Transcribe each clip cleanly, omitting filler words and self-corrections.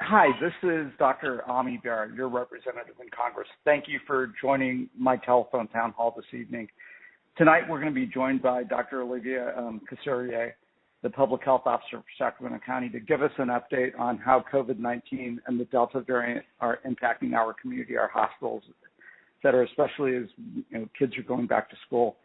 Hi, this is Dr. Ami Bera, your representative in Congress. Thank you for joining my telephone town hall this evening. Tonight we're going to be joined by Dr. Olivia Couturier, the Public Health Officer for Sacramento County, to give us an update on how COVID-19 and the Delta variant are impacting our community, our hospitals, et cetera, especially as kids are going back to school.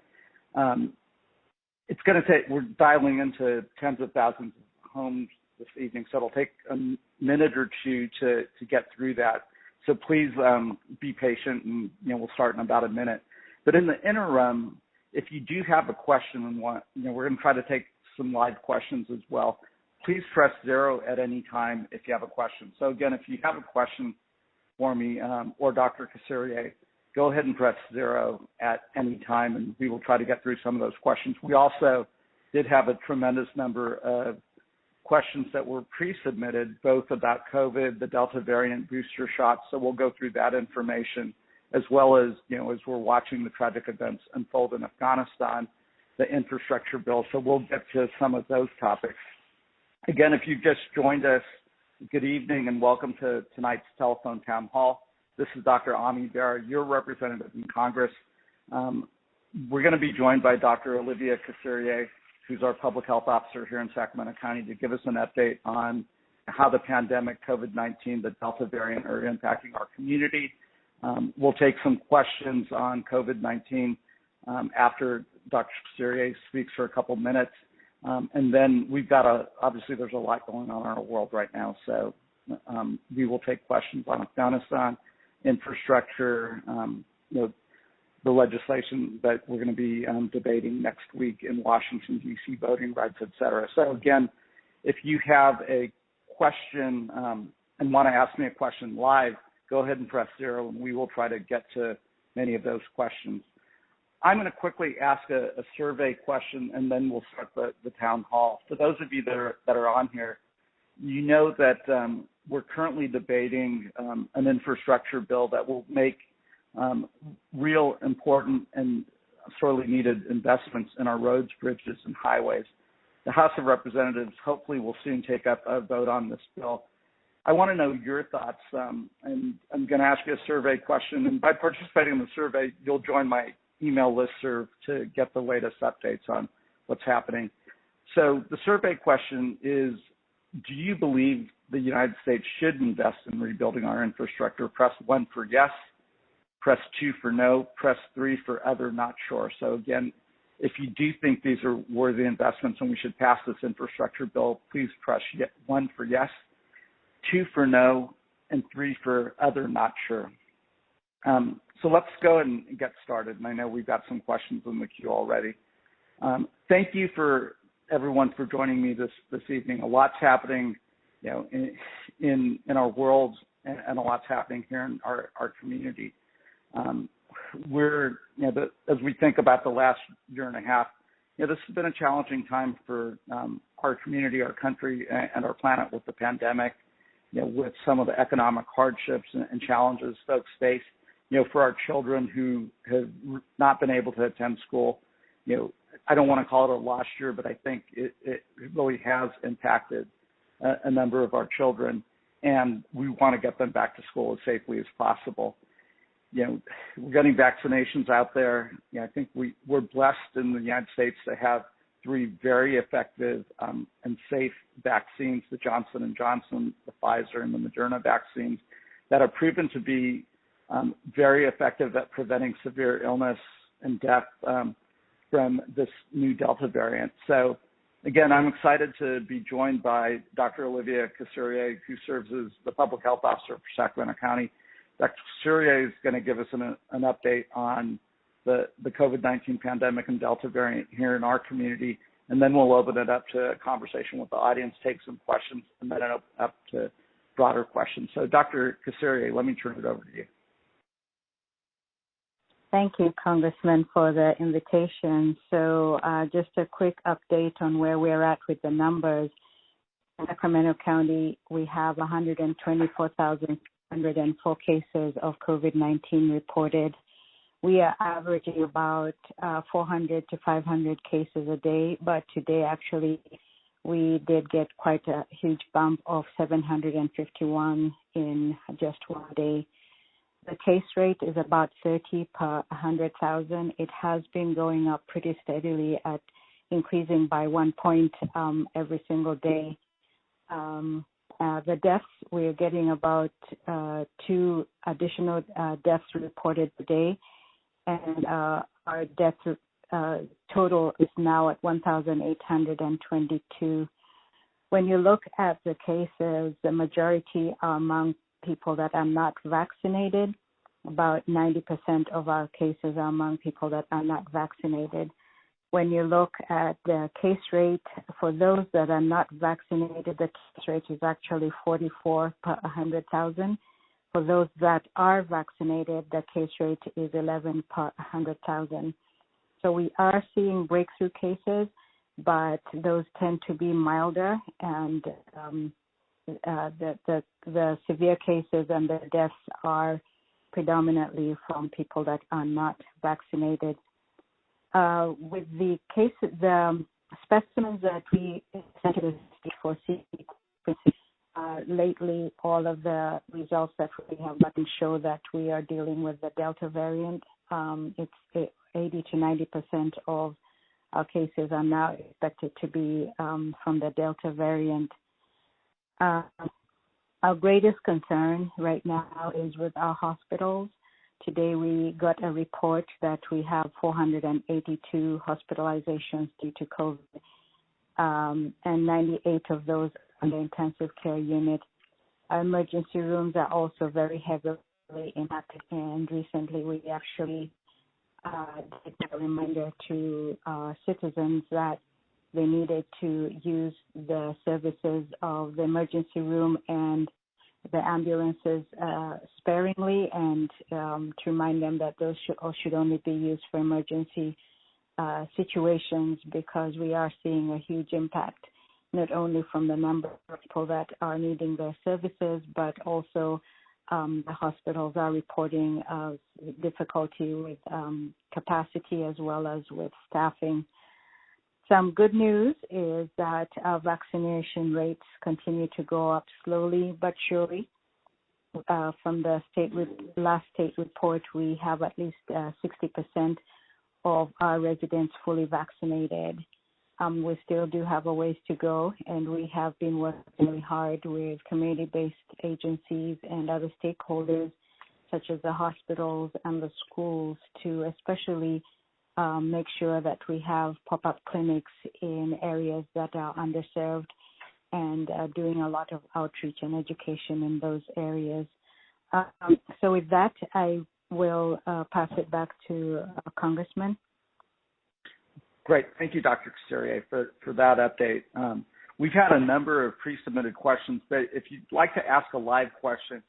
It's going to take, we're dialing into tens of thousands of homes this evening, so it'll take a minute or two to get through that. So please be patient, and we'll start in about a minute. But in the interim, if you do have a question and want, we're going to try to take some live questions as well. Please press 0 at any time if you have a question. So again, if you have a question for me or Dr. Couturier, go ahead and press 0 at any time, and we will try to get through some of those questions. We also did have a tremendous number of questions that were pre-submitted, both about COVID, the Delta variant booster shots. So we'll go through that information, as well as, as we're watching the tragic events unfold in Afghanistan, the infrastructure bill. So we'll get to some of those topics. Again, if you've just joined us, good evening and welcome to tonight's telephone town hall. This is Dr. Ami Bera, your representative in Congress. We're going to be joined by Dr. Olivia Couturier, who's our public health officer here in Sacramento County, to give us an update on how the pandemic, COVID-19, the Delta variant, are impacting our community. We'll take some questions on COVID-19 after Dr. Couturier speaks for a couple minutes. And then we've got obviously there's a lot going on in our world right now. So we will take questions on Afghanistan, infrastructure, the legislation that we're going to be debating next week in Washington, D.C., voting rights, et cetera. So again, if you have a question and want to ask me a question live, go ahead and press 0, and we will try to get to many of those questions. I'm going to quickly ask a survey question, and then we'll start the town hall. For those of you that are on here, you know that we're currently debating an infrastructure bill that will make real important and sorely needed investments in our roads, bridges, and highways. The House of Representatives hopefully will soon take up a vote on this bill. I want to know your thoughts, and I'm going to ask you a survey question. And by participating in the survey, you'll join my email listserv to get the latest updates on what's happening. So the survey question is, do you believe the United States should invest in rebuilding our infrastructure? Press 1 for yes. Press 2 for no, press 3 for other, not sure. So again, if you do think these are worthy investments and we should pass this infrastructure bill, please press 1 for yes, 2 for no, and 3 for other, not sure. So let's go and get started. And I know we've got some questions in the queue already. Thank you for everyone for joining me this evening. A lot's happening, in our world, and a lot's happening here in our community. As we think about the last year and a half, this has been a challenging time for our community, our country, and our planet with the pandemic, with some of the economic hardships and challenges folks face, for our children who have not been able to attend school. I don't want to call it a lost year, but I think it really has impacted a number of our children, and we want to get them back to school as safely as possible. We're getting vaccinations out there. I think we're blessed in the United States to have 3 very effective and safe vaccines, the Johnson & Johnson, the Pfizer, and the Moderna vaccines, that are proven to be very effective at preventing severe illness and death from this new Delta variant. So again, I'm excited to be joined by Dr. Olivia Couturier, who serves as the Public Health Officer for Sacramento County. Dr. Couturier is going to give us an update on the COVID-19 pandemic and Delta variant here in our community, and then we'll open it up to a conversation with the audience, take some questions, and then up to broader questions. So Dr. Couturier, let me turn it over to you. Thank you, Congressman, for the invitation. So just a quick update on where we're at with the numbers. In Sacramento County, we have 124,104 cases of COVID-19 reported. We are averaging about 400 to 500 cases a day, but today actually we did get quite a huge bump of 751 in just one day. The case rate is about 30 per 100,000. It has been going up pretty steadily at increasing by 1 point every single day. The deaths, we're getting about 2 additional deaths reported per day, and our death total is now at 1,822. When you look at the cases, the majority are among people that are not vaccinated. About 90% of our cases are among people that are not vaccinated. When you look at the case rate, for those that are not vaccinated, the case rate is actually 44 per 100,000. For those that are vaccinated, the case rate is 11 per 100,000. So we are seeing breakthrough cases, but those tend to be milder, and the severe cases and the deaths are predominantly from people that are not vaccinated. With the cases, the specimens that we sent to the state for sequencing, lately all of the results that we have gotten show that we are dealing with the Delta variant. It's 80 to 90% of our cases are now expected to be from the Delta variant. Our greatest concern right now is with our hospitals. Today we got a report that we have 482 hospitalizations due to COVID, and 98 of those on the intensive care unit. Our emergency rooms are also very heavily impacted, and recently we actually did a reminder to citizens that they needed to use the services of the emergency room and the ambulances sparingly, and to remind them that those should only be used for emergency situations, because we are seeing a huge impact, not only from the number of people that are needing their services, but also the hospitals are reporting difficulty with capacity as well as with staffing. Some good news is that our vaccination rates continue to go up slowly but surely. From the last state report, we have at least 60% of our residents fully vaccinated. We still do have a ways to go, and we have been working really hard with community-based agencies and other stakeholders, such as the hospitals and the schools, to especially make sure that we have pop-up clinics in areas that are underserved, and doing a lot of outreach and education in those areas. So with that, I will pass it back to Congressman. Great. Thank you, Dr. Cosserier, for that update. We've had a number of pre-submitted questions, but if you'd like to ask a live question,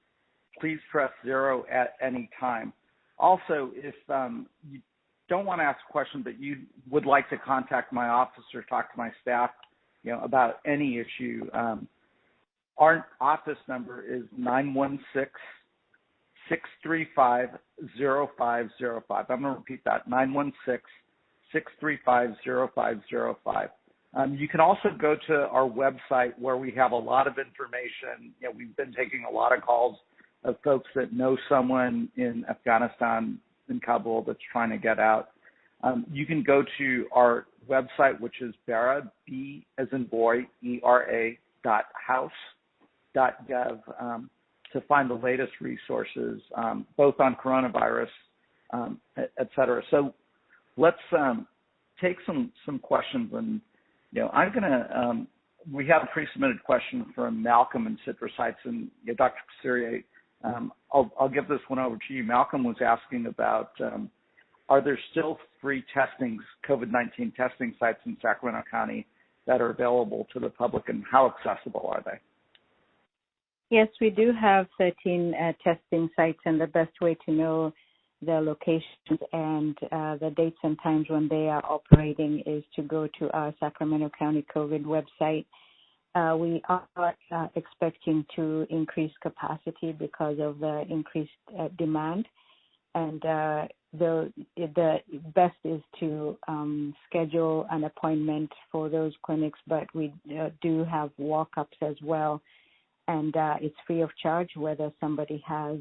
please press 0 at any time. Also, if you don't want to ask a question, but you would like to contact my office or talk to my staff, about any issue, our office number is 916-635-0505. I'm going to repeat that, 916-635-0505. You can also go to our website where we have a lot of information. We've been taking a lot of calls of folks that know someone in Afghanistan, in Kabul, that's trying to get out. You can go to our website, which is Bera, B as in boy, ERA.house.gov, to find the latest resources, both on coronavirus, et cetera. So let's take some questions, and I'm gonna. We have a pre-submitted question from Malcolm in Citrus Heights, and Dr. Cosserier, I'll give this one over to you. Malcolm was asking about are there still free COVID-19 testing sites in Sacramento County that are available to the public, and how accessible are they? Yes, we do have 13 testing sites, and the best way to know the locations and the dates and times when they are operating is to go to our Sacramento County COVID website. We are expecting to increase capacity because of the increased demand, and the best is to schedule an appointment for those clinics, but we do have walk-ups as well, and it's free of charge whether somebody has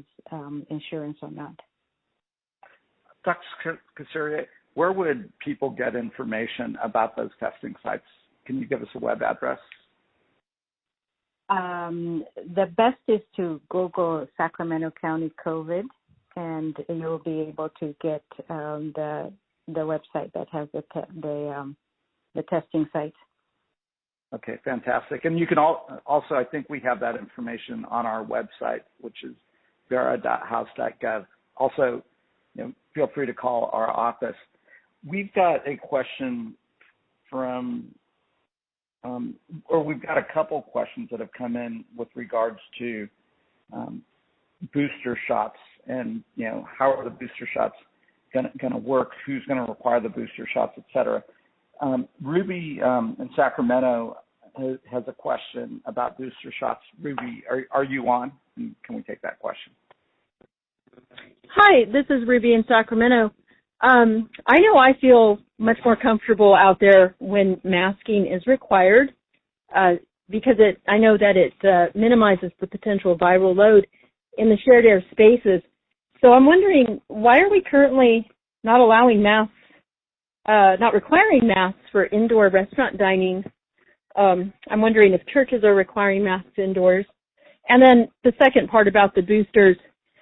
insurance or not. Dr. Kassir, where would people get information about those testing sites? Can you give us a web address? The best is to Google Sacramento County COVID, and you'll be able to get the website that has the testing sites. Okay, fantastic. And you can also, I think we have that information on our website, which is bera.house.gov. Also, feel free to call our office. We've got a question we've got a couple questions that have come in with regards to booster shots and, how are the booster shots going to work, who's going to require the booster shots, et cetera. Ruby in Sacramento has a question about booster shots. Ruby, are you on? Can we take that question? Hi, this is Ruby in Sacramento. I know I feel much more comfortable out there when masking is required because I know that it minimizes the potential viral load in the shared air spaces. So I'm wondering, why are we currently not allowing masks, not requiring masks for indoor restaurant dining? I'm wondering if churches are requiring masks indoors. And then the second part about the boosters,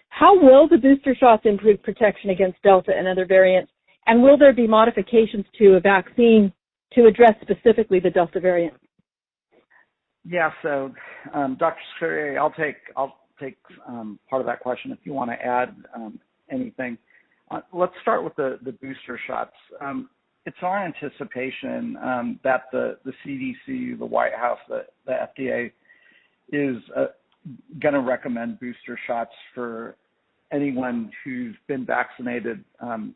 how will the booster shots improve protection against Delta and other variants? And will there be modifications to a vaccine to address specifically the Delta variant? Yeah, so Dr. Kassir, I'll take part of that question if you want to add anything. Let's start with the booster shots. It's our anticipation that the CDC, the White House, the FDA is going to recommend booster shots for anyone who's been vaccinated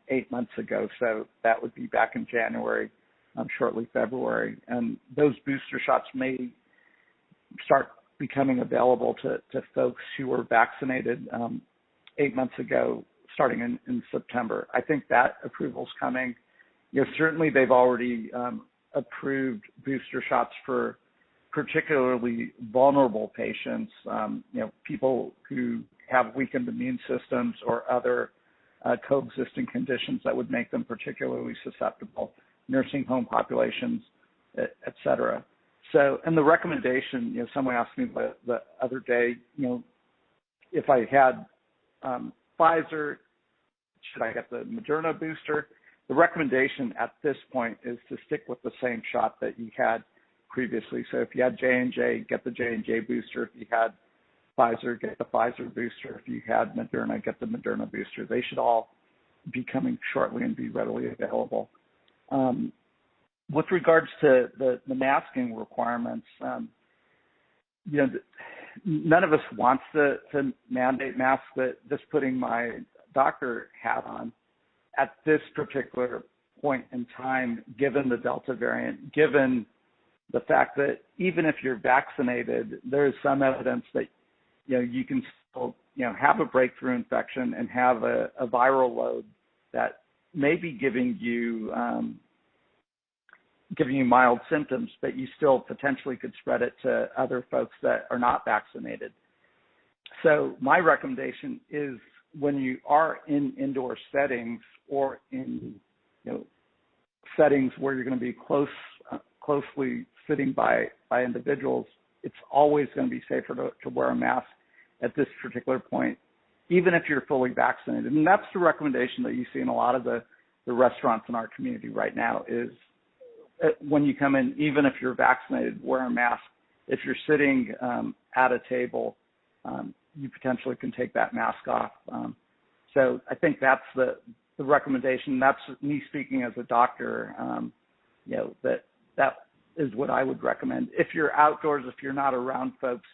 8 months ago. So that would be back in January, shortly February. And those booster shots may start becoming available to folks who were vaccinated 8 months ago, starting in September. I think that approval's coming. Certainly they've already approved booster shots for particularly vulnerable patients, people who have weakened immune systems or other coexisting conditions that would make them particularly susceptible, nursing home populations, et cetera. So, and the recommendation, someone asked me the other day, if I had Pfizer, should I get the Moderna booster? The recommendation at this point is to stick with the same shot that you had previously. So if you had J&J, get the J&J booster. If you had Pfizer, get the Pfizer booster. If you had Moderna, get the Moderna booster. They should all be coming shortly and be readily available. With regards to the masking requirements, none of us wants to mandate masks, but just putting my doctor hat on at this particular point in time, given the Delta variant, given the fact that even if you're vaccinated, there is some evidence that you can still have a breakthrough infection and have a viral load that may be giving you mild symptoms, but you still potentially could spread it to other folks that are not vaccinated. So my recommendation is when you are in indoor settings or in settings where you're going to be closely sitting by individuals, it's always going to be safer to wear a mask at this particular point, even if you're fully vaccinated. And that's the recommendation that you see in a lot of the restaurants in our community right now is when you come in, even if you're vaccinated, wear a mask. If you're sitting at a table, you potentially can take that mask off. So I think that's the recommendation. That's me speaking as a doctor, that is what I would recommend. If you're outdoors, if you're not around folks,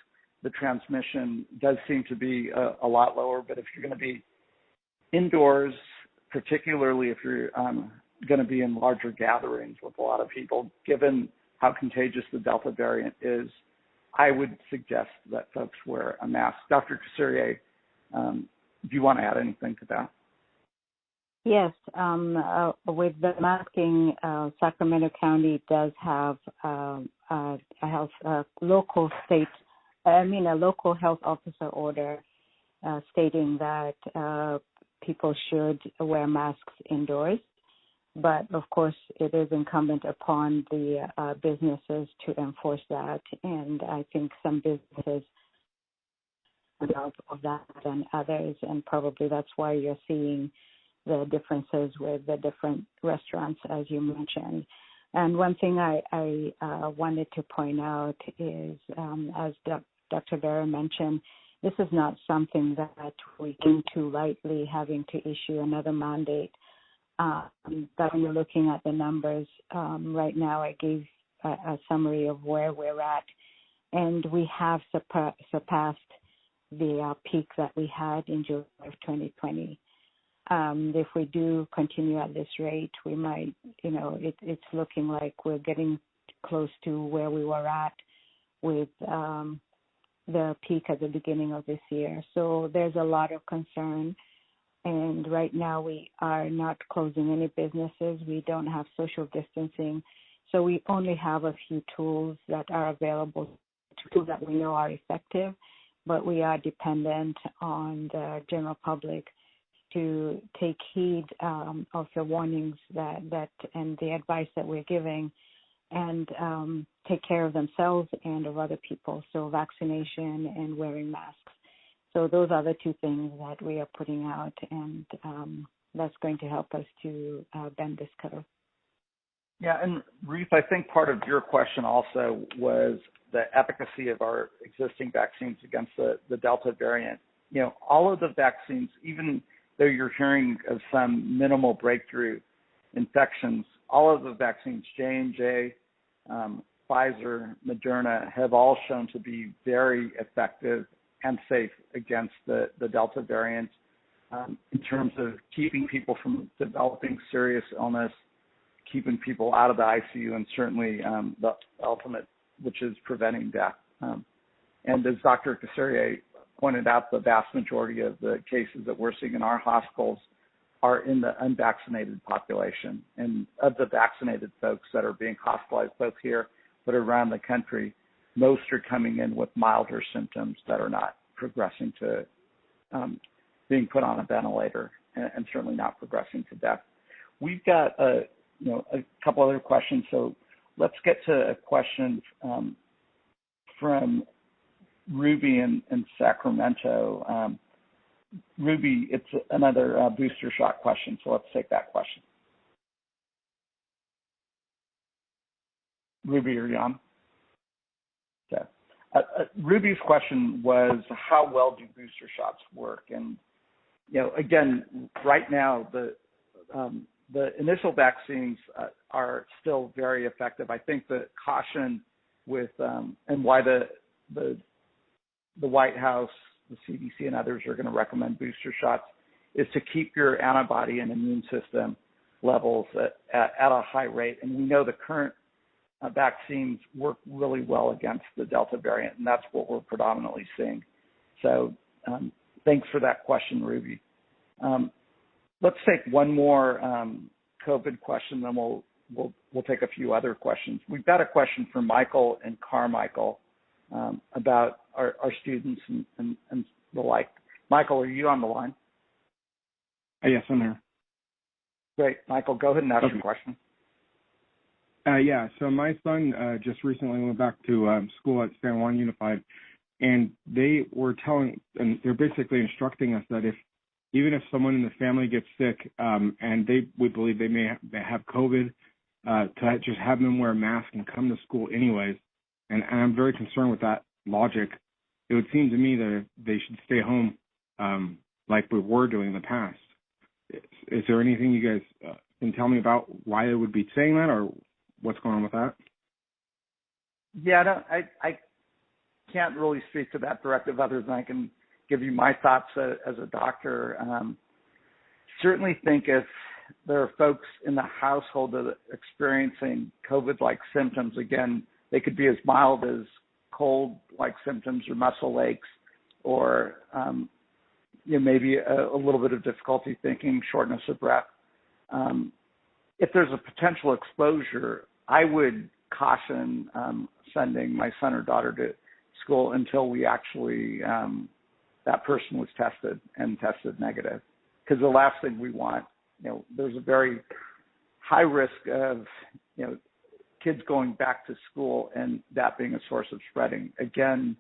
the transmission does seem to be a lot lower. But if you're going to be indoors, particularly if you're going to be in larger gatherings with a lot of people, given how contagious the Delta variant is, I would suggest that folks wear a mask. Dr. Kassir, do you want to add anything to that? Yes, with the masking, Sacramento County does have a health a local health officer order stating that people should wear masks indoors. But of course, it is incumbent upon the businesses to enforce that, and I think some businesses of that than others, and probably that's why you're seeing the differences with the different restaurants, as you mentioned. And one thing I wanted to point out is, as Dr. Bera mentioned, this is not something that we can too lightly, having to issue another mandate. But when you're looking at the numbers, right now I gave a summary of where we're at, and we have surpassed the peak that we had in July of 2020. If we do continue at this rate, we might, it's looking like we're getting close to where we were at with the peak at the beginning of this year. So there's a lot of concern. And right now we are not closing any businesses. We don't have social distancing. So we only have a few tools that are available, tools that we know are effective, but we are dependent on the general public to take heed of the warnings that and the advice that we're giving, and take care of themselves and of other people. So vaccination and wearing masks. So those are the two things that we are putting out, and that's going to help us to bend this curve. Yeah, and Ruth, I think part of your question also was the efficacy of our existing vaccines against the Delta variant. All of the vaccines, even though you're hearing of some minimal breakthrough infections, all of the vaccines, J&J, Pfizer, Moderna, have all shown to be very effective and safe against the Delta variant in terms of keeping people from developing serious illness, keeping people out of the ICU, and certainly the ultimate, which is preventing death. And as Dr. Kasserier pointed out, the vast majority of the cases that we're seeing in our hospitals are in the unvaccinated population. And of the vaccinated folks that are being hospitalized, both here but around the country, most are coming in with milder symptoms that are not progressing to being put on a ventilator, and certainly not progressing to death. We've got a couple other questions, so let's get to a question from Ruby in Sacramento. Ruby, it's another booster shot question, so let's take that question. Ruby, are you on? Okay. Ruby's question was, how well do booster shots work? And, again, right now, the initial vaccines are still very effective. I think the caution with and why the White House, the CDC, and others are going to recommend booster shots is to keep your antibody and immune system levels at a high rate. And we know the current vaccines work really well against the Delta variant, and that's what we're predominantly seeing. So thanks for that question, Ruby. Let's take one more COVID question, then we'll take a few other questions. We've got a question from Michael and Carmichael about our students and the like. Michael, are you on the line? Yes, I'm here. Great. Michael, go ahead and ask your question. Yeah, so my son just recently went back to school at San Juan Unified, and they were and they're basically instructing us that even if someone in the family gets sick and we believe they may have COVID, to just have them wear a mask and come to school anyways. And I'm very concerned with that logic. It would seem to me that they should stay home like we were doing in the past. Is there anything you guys can tell me about why they would be saying that, or what's going on with that? Yeah, I can't really speak to that directive other than I can give you my thoughts as a doctor. Certainly think if there are folks in the household that are experiencing COVID-like symptoms, again, they could be as mild as cold-like symptoms or muscle aches, or maybe a little bit of difficulty thinking, shortness of breath. if there's a potential exposure, I would caution sending my son or daughter to school until we actually that person was tested and tested negative. Because the last thing we want, there's a very high risk of, kids going back to school and that being a source of spreading. Again,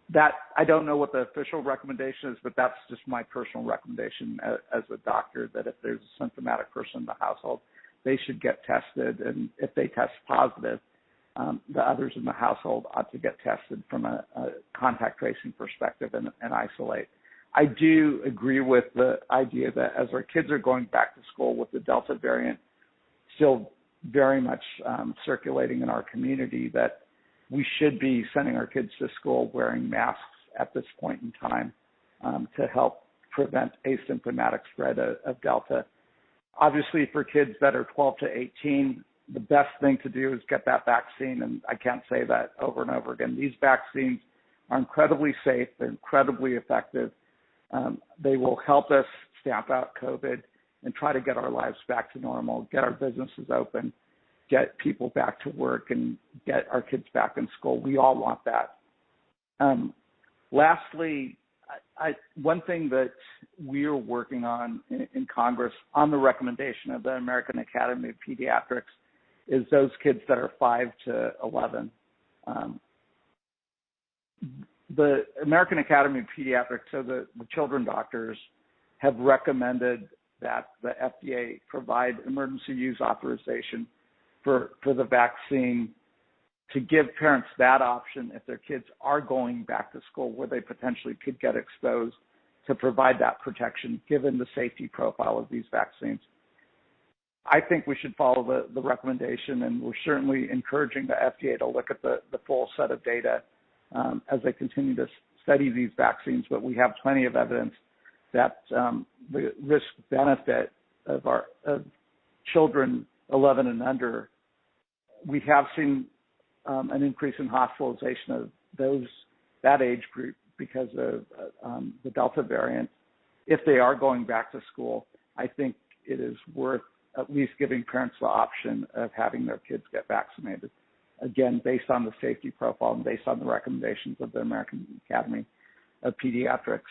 that I don't know what the official recommendation is, but that's just my personal recommendation as a doctor, that if there's a symptomatic person in the household, they should get tested. And if they test positive, the others in the household ought to get tested from a contact tracing perspective and isolate. I do agree with the idea that as our kids are going back to school with the Delta variant still very much circulating in our community, that we should be sending our kids to school wearing masks at this point in time to help prevent asymptomatic spread of Delta. Obviously, for kids that are 12 to 18, the best thing to do is get that vaccine, and I can't say that over and over again. These vaccines are incredibly safe. They're incredibly effective. They will help us stamp out COVID and try to get our lives back to normal, get our businesses open, get people back to work, and get our kids back in school. We all want that. Lastly, one thing that we're working on in Congress on the recommendation of the American Academy of Pediatrics is those kids that are 5 to 11. The American Academy of Pediatrics, so the children doctors, have recommended that the FDA provide emergency use authorization for the vaccine to give parents that option if their kids are going back to school where they potentially could get exposed, to provide that protection given the safety profile of these vaccines. I think we should follow the recommendation, and we're certainly encouraging the FDA to look at the full set of data as they continue to study these vaccines. But we have plenty of evidence that the risk benefit of children 11 and under, we have seen an increase in hospitalization of that age group because of the Delta variant. If they are going back to school, I think it is worth at least giving parents the option of having their kids get vaccinated. Again, based on the safety profile and based on the recommendations of the American Academy of Pediatrics.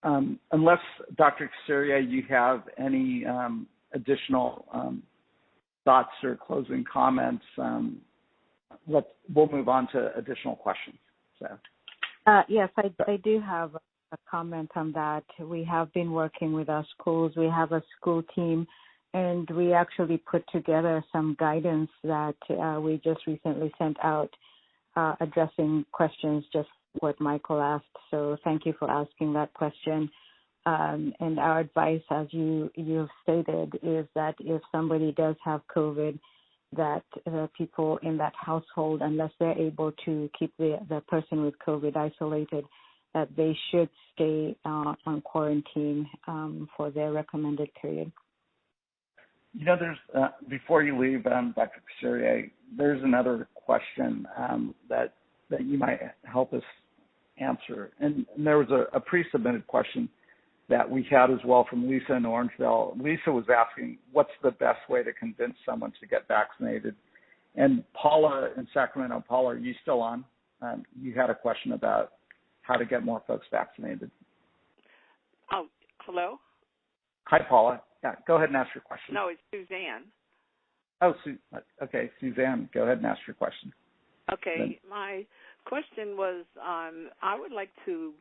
Unless, Dr. Casaria, you have any additional thoughts or closing comments, we'll move on to additional questions. So. Yes, I do have a comment on that. We have been working with our schools. We have a school team, and we actually put together some guidance that we just recently sent out addressing questions just what Michael asked. So thank you for asking that question. And our advice, as you've stated, is that if somebody does have COVID, that people in that household, unless they're able to keep the person with COVID isolated, that they should stay on quarantine for their recommended period. There's before you leave, Dr. Casaria, there's another question that you might help us answer. And there was a pre-submitted question that we had as well from Lisa in Orangeville. Lisa was asking, what's the best way to convince someone to get vaccinated? And Paula in Sacramento, Paula, are you still on? You had a question about how to get more folks vaccinated. Oh, hello? Hi, Paula. Yeah, go ahead and ask your question. No, it's Suzanne. Oh, okay, Suzanne, go ahead and ask your question. Okay, my question was, I would like to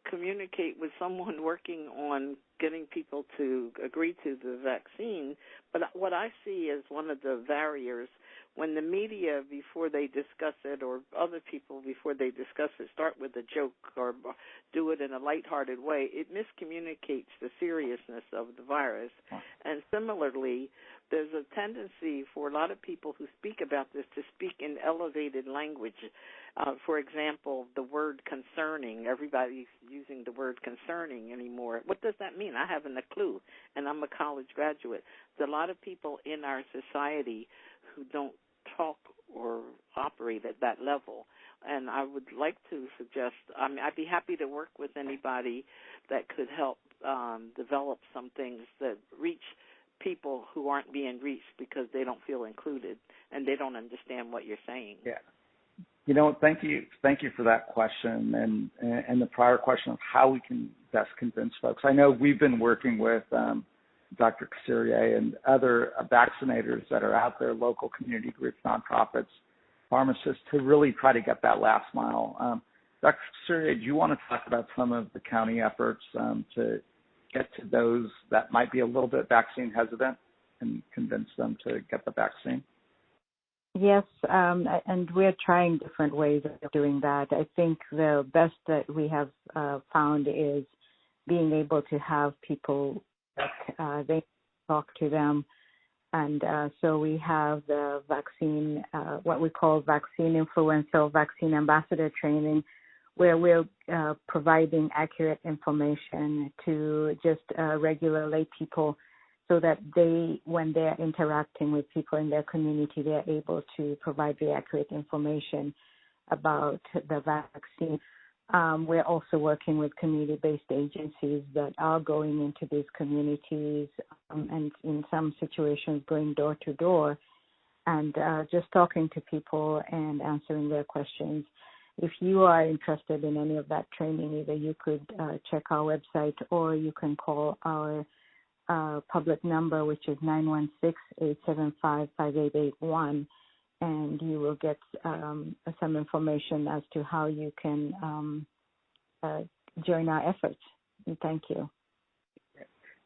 communicate with someone working on getting people to agree to the vaccine, but what I see as one of the barriers, when the media, before they discuss it, or other people before they discuss it, start with a joke or do it in a lighthearted way, it miscommunicates the seriousness of the virus. And similarly, there's a tendency for a lot of people who speak about this to speak in elevated language. For example, the word concerning, everybody's using the word concerning anymore. What does that mean? I haven't a clue, and I'm a college graduate. There's a lot of people in our society who don't talk or operate at that level. And I would like to suggest, I'd be happy to work with anybody that could help develop some things that reach people who aren't being reached because they don't feel included and they don't understand what you're saying. Yeah. Thank you for that question and the prior question of how we can best convince folks. I know we've been working with Dr. Casserier and other vaccinators that are out there, local community groups, nonprofits, pharmacists, to really try to get that last mile. Dr. Casserier, do you want to talk about some of the county efforts to get to those that might be a little bit vaccine hesitant and convince them to get the vaccine? Yes, and we're trying different ways of doing that. I think the best that we have found is being able to have people they talk to them. And so we have the vaccine, what we call vaccine influencer, vaccine ambassador training, where we're providing accurate information to just regular lay people so that they, when they're interacting with people in their community, they're able to provide the accurate information about the vaccine. We're also working with community-based agencies that are going into these communities and in some situations going door to door and just talking to people and answering their questions. If you are interested in any of that training, either you could check our website or you can call our public number, which is 916-875-5881, and you will get some information as to how you can join our efforts. And thank you.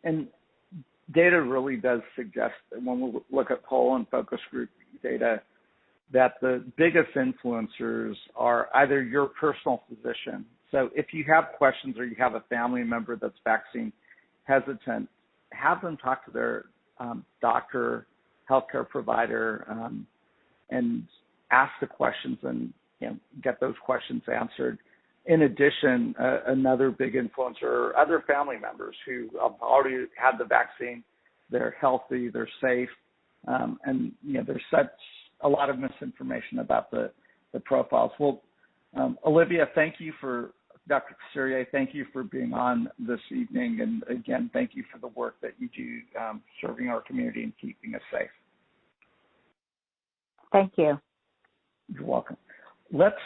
And data really does suggest that when we look at poll and focus group data, that the biggest influencers are either your personal physician. So if you have questions or you have a family member that's vaccine hesitant, have them talk to their doctor, healthcare provider, and ask the questions and get those questions answered. In addition, another big influencer are other family members who have already had the vaccine. They're healthy, they're safe, and there's such a lot of misinformation about the profiles. Well, Olivia, thank you for Dr. Casserier, thank you for being on this evening, and again, thank you for the work that you do serving our community and keeping us safe. Thank you. You're welcome. Let's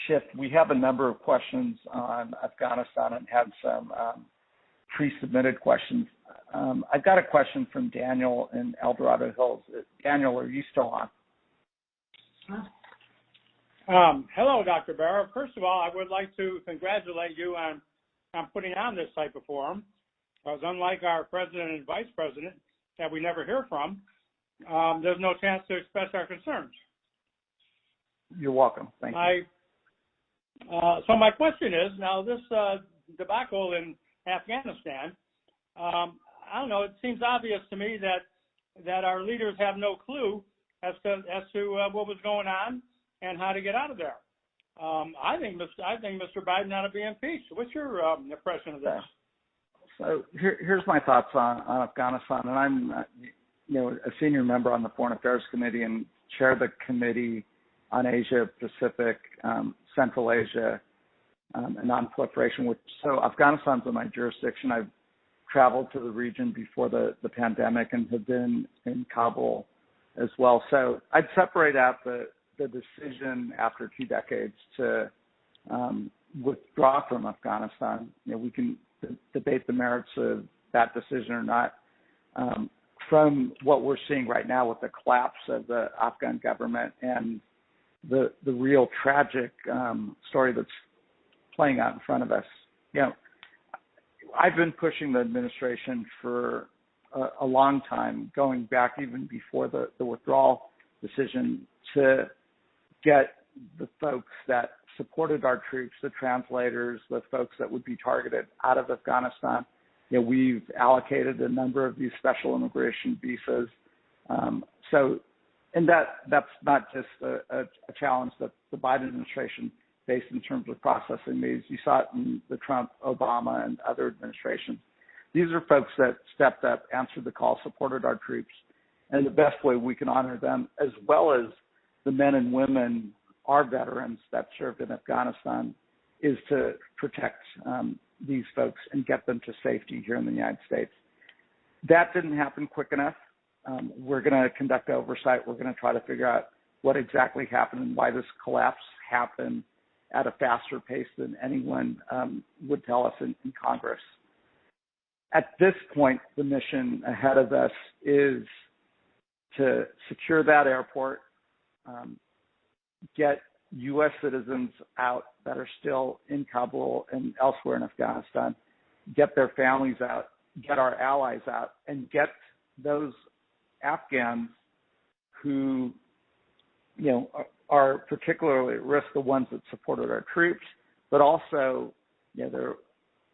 shift. We have a number of questions on Afghanistan and have some pre-submitted questions. I've got a question from Daniel in El Dorado Hills. Daniel, are you still on? Hello, Dr. Bera. First of all, I would like to congratulate you on putting on this type of forum. Because unlike our president and vice president that we never hear from, there's no chance to express our concerns. You're welcome. Thank you. So my question is, now this debacle in Afghanistan, I don't know, it seems obvious to me that our leaders have no clue as to what was going on and how to get out of there. I think Mr. Biden ought to be impeached. What's your impression of this? So here's my thoughts on Afghanistan, and I'm a senior member on the Foreign Affairs Committee and chair the committee on Asia Pacific, Central Asia, and non-proliferation. So Afghanistan's in my jurisdiction. I've traveled to the region before the pandemic and have been in Kabul as well. So I'd separate out the decision after 2 decades to withdraw from Afghanistan. We can debate the merits of that decision or not. From what we're seeing right now with the collapse of the Afghan government and the real tragic story that's playing out in front of us, I've been pushing the administration for a long time, going back even before the withdrawal decision, to get the folks that supported our troops, the translators, the folks that would be targeted out of Afghanistan. We've allocated a number of these special immigration visas. And that's not just a challenge that the Biden administration faced in terms of processing these. You saw it in the Trump, Obama, and other administrations. These are folks that stepped up, answered the call, supported our troops, and the best way we can honor them, as well as the men and women, our veterans that served in Afghanistan, is to protect these folks and get them to safety here in the United States. That didn't happen quick enough. We're going to conduct oversight. We're going to try to figure out what exactly happened and why this collapse happened at a faster pace than anyone would tell us in Congress. At this point, the mission ahead of us is to secure that airport, get U.S. citizens out that are still in Kabul and elsewhere in Afghanistan, get their families out, get our allies out, and get those Afghans who, are particularly at risk, the ones that supported our troops, but also, there are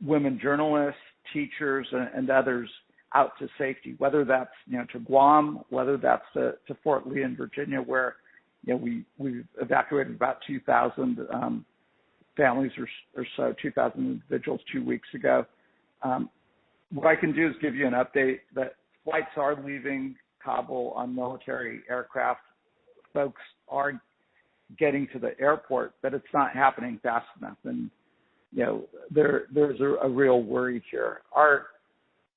women journalists, teachers, and others out to safety, whether that's, to Guam, whether that's to Fort Lee in Virginia, where, we've evacuated about 2,000 families or so, 2,000 individuals 2 weeks ago. What I can do is give you an update that flights are leaving Kabul on military aircraft. Folks are getting to the airport, but it's not happening fast enough. And, there's a real worry here. Our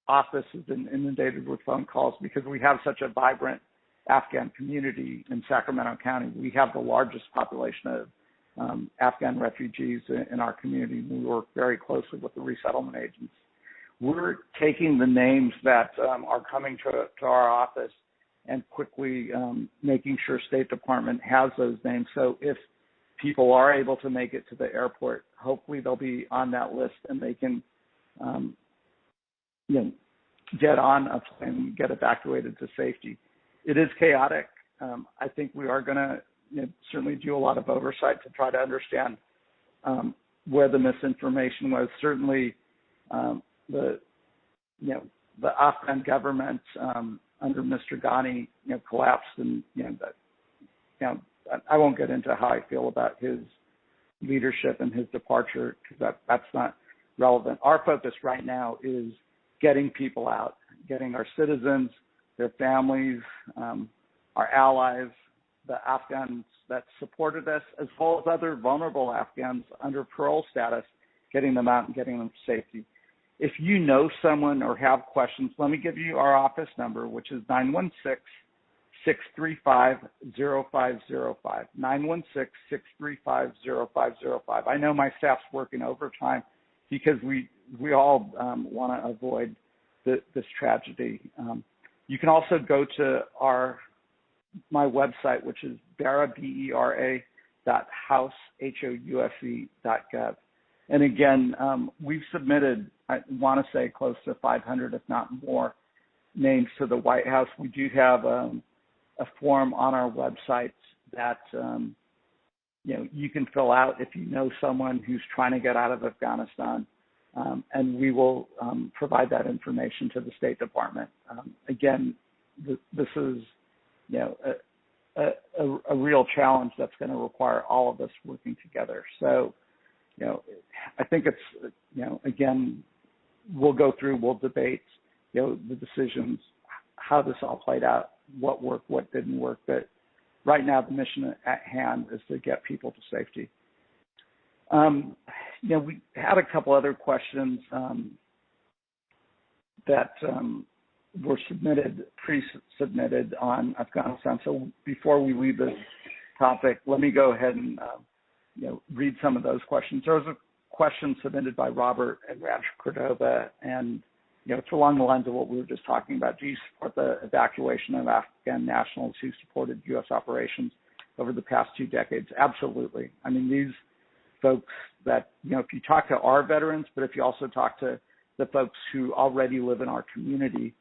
office has been inundated with phone calls because we have such a vibrant Afghan community in Sacramento County. We have the largest population of Afghan refugees in our community. We work very closely with the resettlement agents. We're taking the names that are coming to our office and quickly making sure State Department has those names. So if people are able to make it to the airport, hopefully they'll be on that list and they can, get on a plane and get evacuated to safety. It is chaotic. I think we are going to certainly do a lot of oversight to try to understand where the misinformation was. Certainly, the Afghan government under Mr. Ghani, collapsed, and I won't get into how I feel about his leadership and his departure because that's not relevant. Our focus right now is getting people out, getting our citizens, their families, our allies, the Afghans that supported us, as well as other vulnerable Afghans under parole status, getting them out and getting them to safety. If you know someone or have questions, let me give you our office number, which is 916-635-0505, 916-635-0505. I know my staff's working overtime because we all want to avoid this tragedy. You can also go to my website, which is Bera, BERA.house.gov. And again, we've submitted, I want to say, close to 500, if not more, names to the White House. We do have a form on our website that you can fill out if you know someone who's trying to get out of Afghanistan, and we will provide that information to the State Department. Again, this is a real challenge that's going to require all of us working together. So, I think it's, again, we'll go through, we'll debate, the decisions, how this all played out, what worked, what didn't work. But right now, the mission at hand is to get people to safety. We had a couple other questions that were pre-submitted on Afghanistan. So before we leave this topic, let me go ahead and read some of those questions. There was a question submitted by Robert and Raj Cordova, and it's along the lines of what we were just talking about. Do you support the evacuation of Afghan nationals who supported U.S. operations over the past 2 decades? Absolutely. I mean, these folks that, if you talk to our veterans, but if you also talk to the folks who already live in our community,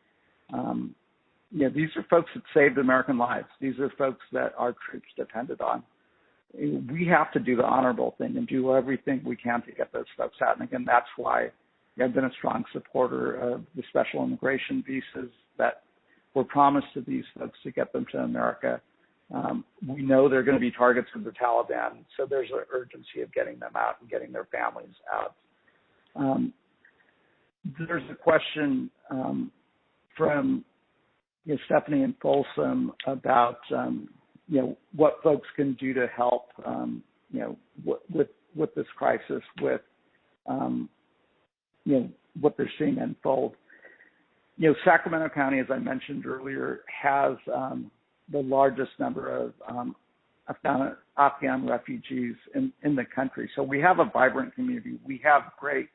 these are folks that saved American lives. These are folks that our troops depended on. We have to do the honorable thing and do everything we can to get those folks out. And again, that's why I've been a strong supporter of the special immigration visas that were promised to these folks to get them to America. We know they're going to be targets of the Taliban, so there's an urgency of getting them out and getting their families out. There's a question from Stephanie and Folsom about what folks can do to help with this crisis. crisis with, what they're seeing unfold. Sacramento County, as I mentioned earlier, has the largest number of Afghan refugees in the country. So we have a vibrant community. We have great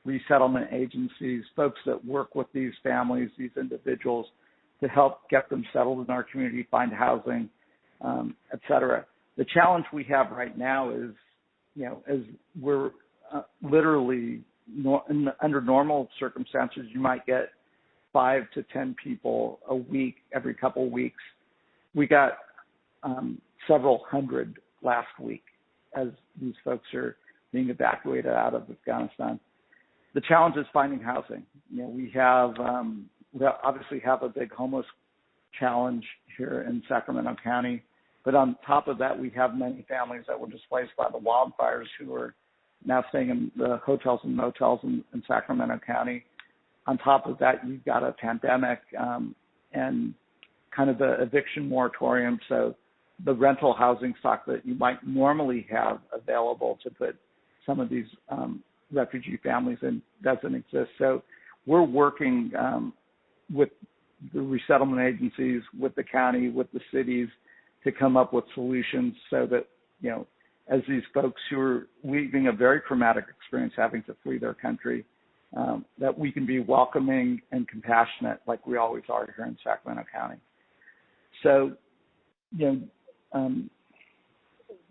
resettlement agencies, folks that work with these families, these individuals, to help get them settled in our community, find housing, et cetera. The challenge we have right now is, as we're literally under normal circumstances, you might get 5 to 10 people a week every couple of weeks. We got several hundred last week as these folks are being evacuated out of Afghanistan. The challenge is finding housing. We obviously have a big homeless challenge here in Sacramento County, but on top of that, we have many families that were displaced by the wildfires who are now staying in the hotels and motels in Sacramento County. On top of that, you've got a pandemic and kind of the eviction moratorium. So the rental housing stock that you might normally have available to put some of these refugee families in doesn't exist. So we're working with the resettlement agencies, with the county, with the cities to come up with solutions so that, as these folks who are leaving a very traumatic experience having to flee their country, that we can be welcoming and compassionate like we always are here in Sacramento County. So,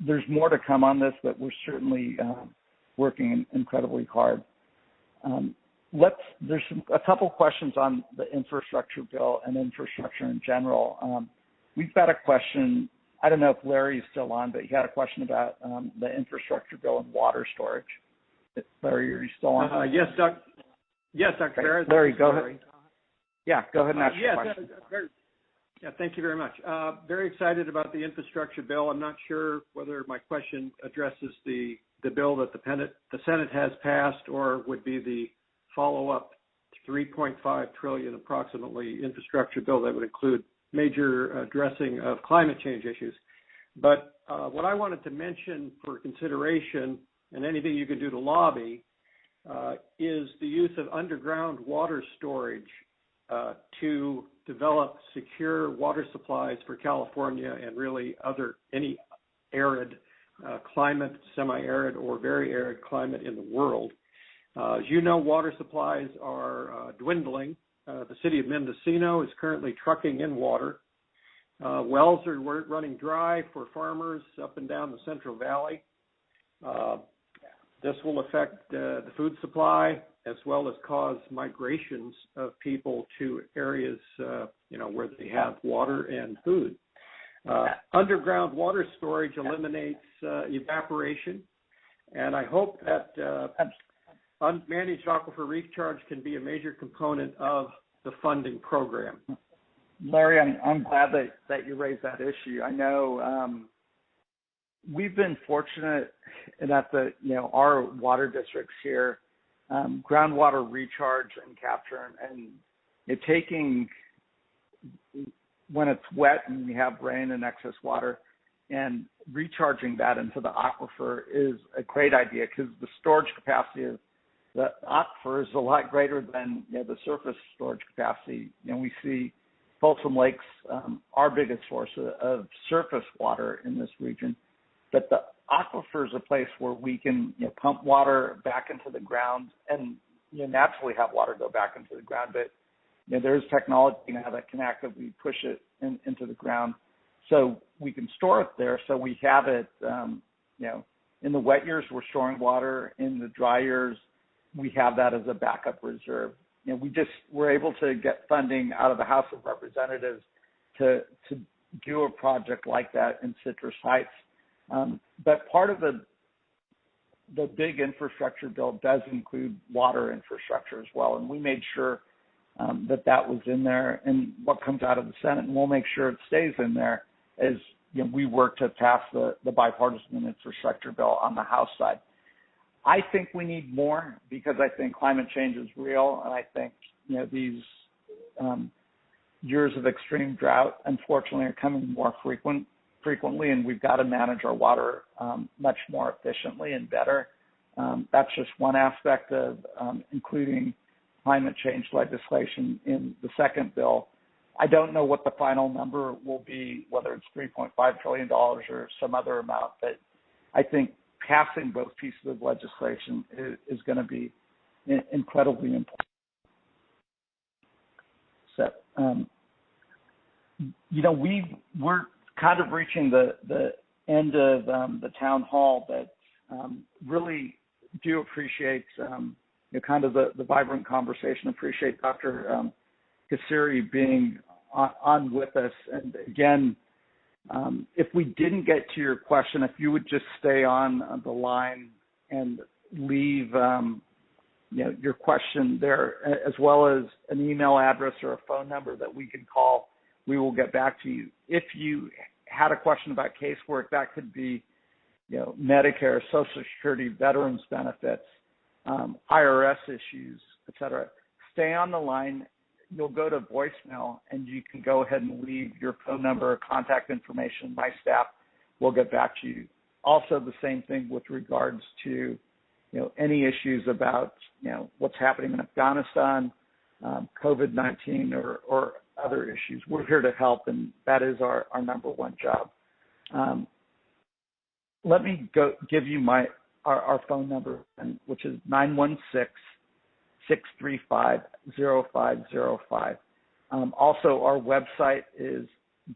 there's more to come on this, but we're certainly working incredibly hard. There's a couple questions on the infrastructure bill and infrastructure in general. We've got a question. I don't know if Larry's still on, but he had a question about the infrastructure bill and water storage. Larry, are you still on? Yes, Dr. Bera. Larry, go ahead. Yeah, go ahead and ask your question. Thank you very much. Very excited about the infrastructure bill. I'm not sure whether my question addresses the bill that the Senate has passed or would be the follow-up $3.5 trillion approximately infrastructure bill that would include major addressing of climate change issues. But what I wanted to mention for consideration, and anything you can do to lobby, is the use of underground water storage to develop secure water supplies for California and really any arid climate, semi-arid or very arid climate in the world. As you know, water supplies are dwindling. The city of Mendocino is currently trucking in water. Wells are running dry for farmers up and down the Central Valley. This will affect the food supply as well as cause migrations of people to areas, where they have water and food. Underground water storage eliminates evaporation, and I hope that unmanaged aquifer recharge can be a major component of the funding program. Larry, I'm glad that you raised that issue. I know we've been fortunate in that our water districts here, groundwater recharge and capture, and taking when it's wet and we have rain and excess water and recharging that into the aquifer is a great idea because the storage capacity of the aquifer is a lot greater than the surface storage capacity. We see Folsom Lake's our biggest source of surface water in this region, but the aquifer is a place where we can pump water back into the ground and naturally have water go back into the ground. But there's technology now that can actively push it into the ground, so we can store it there. So we have it. In the wet years, we're storing water. In the dry years, we have that as a backup reserve. We're able to get funding out of the House of Representatives to do a project like that in Citrus Heights. But part of the big infrastructure bill does include water infrastructure as well, and we made sure that was in there. And what comes out of the Senate, and we'll make sure it stays in there, as we work to pass the bipartisan infrastructure bill on the House side. I think we need more because I think climate change is real, and I think these years of extreme drought, unfortunately, are coming more frequently, and we've got to manage our water much more efficiently and better. That's just one aspect of including climate change legislation in the second bill. I don't know what the final number will be, whether it's $3.5 trillion or some other amount, but I think passing both pieces of legislation is going to be incredibly important. So, we're kind of reaching the end of the town hall, but really do appreciate kind of the vibrant conversation. Appreciate Dr. Kassiri being on with us. And again, if we didn't get to your question, if you would just stay on the line and leave your question there, as well as an email address or a phone number that we can call, we will get back to you. If you had a question about casework, that could be Medicare, Social Security, veterans benefits, IRS issues, et cetera. Stay on the line. You'll go to voicemail, and you can go ahead and leave your phone number or contact information. My staff will get back to you. Also, the same thing with regards to any issues about what's happening in Afghanistan, COVID-19, or other issues. We're here to help, and that is our number one job. Let me give you our phone number, which is 916-635-0505. Also, our website is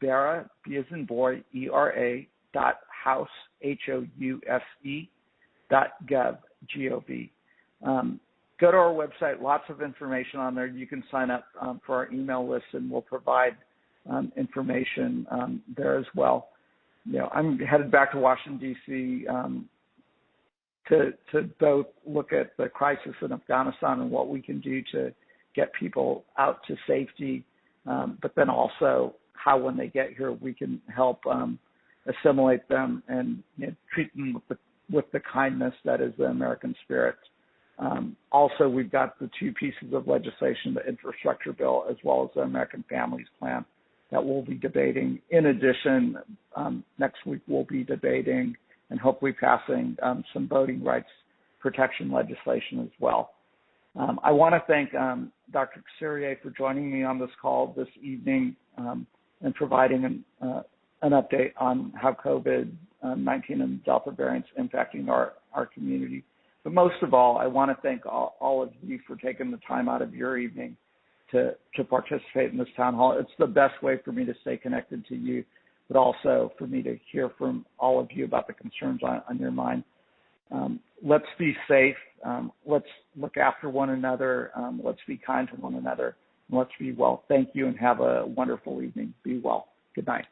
Bera, B as in boy, ERA, .house, HOUSE, .gov, G-O-V. Go to our website, lots of information on there. You can sign up for our email list, and we'll provide information there as well. I'm headed back to Washington, D.C. To both look at the crisis in Afghanistan and what we can do to get people out to safety, but then also how when they get here we can help assimilate them and treat them with the kindness that is the American spirit. Also, we've got the two pieces of legislation, the infrastructure bill as well as the American Families Plan, that we'll be debating. In addition, next week we'll be debating and hopefully passing some voting rights protection legislation as well. I want to thank Dr. Kassiri for joining me on this call this evening and providing an update on how COVID-19 and Delta variants impacting our community. But most of all, I want to thank all of you for taking the time out of your evening to participate in this town hall. It's the best way for me to stay connected to you, but also for me to hear from all of you about the concerns on your mind. Let's be safe. Let's look after one another. Let's be kind to one another. And let's be well. Thank you and have a wonderful evening. Be well. Good night.